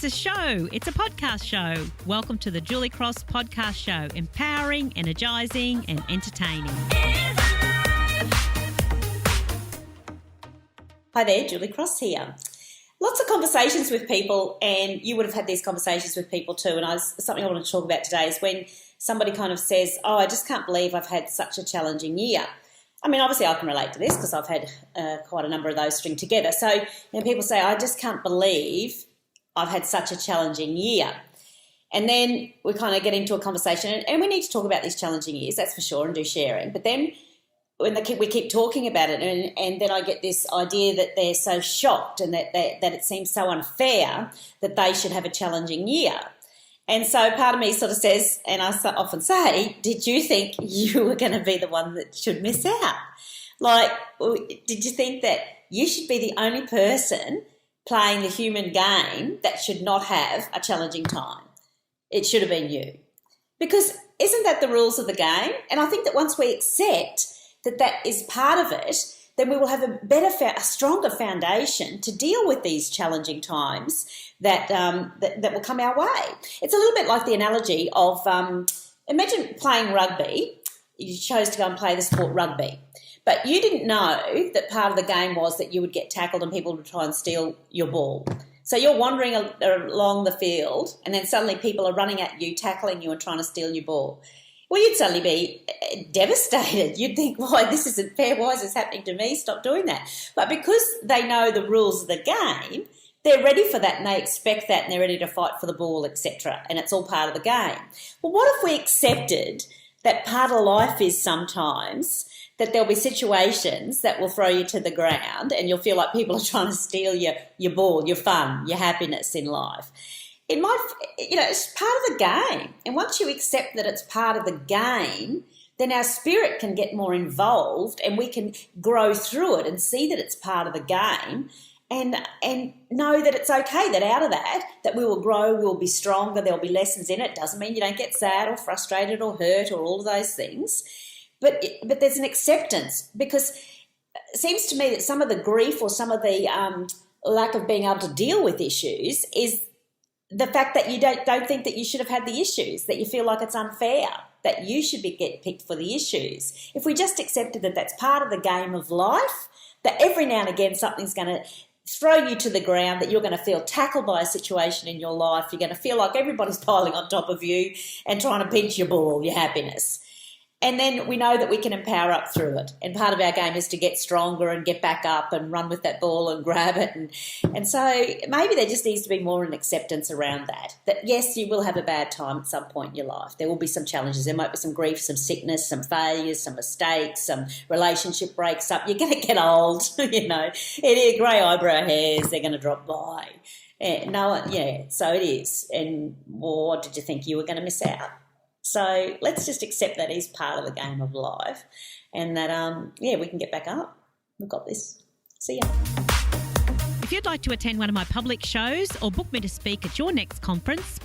a show. It's a podcast show. Welcome to the Julie Cross Podcast Show. Empowering, energising and entertaining. Hi there, Julie Cross here. Lots of conversations with people, and you would have had these conversations with people too, and something I want to talk about today is when somebody kind of says, oh, I just can't believe I've had such a challenging year. I mean, obviously I can relate to this because I've had quite a number of those string together. So people say, I just can't believe I've had such a challenging year. And then we kind of get into a conversation, and we need to talk about these challenging years, that's for sure, and do sharing. But then when we keep talking about it, and then I get this idea that they're so shocked and that it seems so unfair that they should have a challenging year. And so part of me sort of says, and I often say, did you think you were going to be the one that should miss out? Like, did you think that you should be the only person playing the human game that should not have a challenging time? It should have been you. Because isn't that the rules of the game? And I think that once we accept that is part of it, then we will have a stronger foundation to deal with these challenging times that will come our way. It's a little bit like the analogy of imagine playing rugby. You chose to go and play the sport rugby, but you didn't know that part of the game was that you would get tackled and people would try and steal your ball. So you're wandering along the field, and then suddenly people are running at you, tackling you and trying to steal your ball. Well, you'd suddenly be devastated. You'd think, why, this isn't fair. Why is this happening to me? Stop doing that. But because they know the rules of the game, they're ready for that and they expect that and they're ready to fight for the ball, etc. And it's all part of the game. Well, what if we accepted that part of life is sometimes that there'll be situations that will throw you to the ground and you'll feel like people are trying to steal your ball, your fun, your happiness in life. It's part of the game. And once you accept that it's part of the game, then our spirit can get more involved and we can grow through it and see that it's part of the game and know that it's okay, that out of that we will grow, we'll be stronger, there'll be lessons in it. Doesn't mean you don't get sad or frustrated or hurt or all of those things. But there's an acceptance, because it seems to me that some of the grief or some of the lack of being able to deal with issues is the fact that you don't think that you should have had the issues, that you feel like it's unfair, that you should get picked for the issues. If we just accepted that that's part of the game of life, that every now and again something's going to throw you to the ground, that you're going to feel tackled by a situation in your life, you're going to feel like everybody's piling on top of you and trying to pinch your ball, your happiness. And then we know that we can empower up through it. And part of our game is to get stronger and get back up and run with that ball and grab it. And so maybe there just needs to be more an acceptance around that. That yes, you will have a bad time at some point in your life. There will be some challenges. There might be some grief, some sickness, some failures, some mistakes, some relationship breaks up. You're going to get old, grey eyebrow hairs, they're going to drop by. So it is. And what did you think you were going to miss out? So let's just accept that is part of the game of life, and that, we can get back up. We've got this. See ya. If you'd like to attend one of my public shows or book me to speak at your next conference,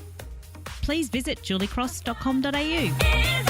please visit juliecross.com.au.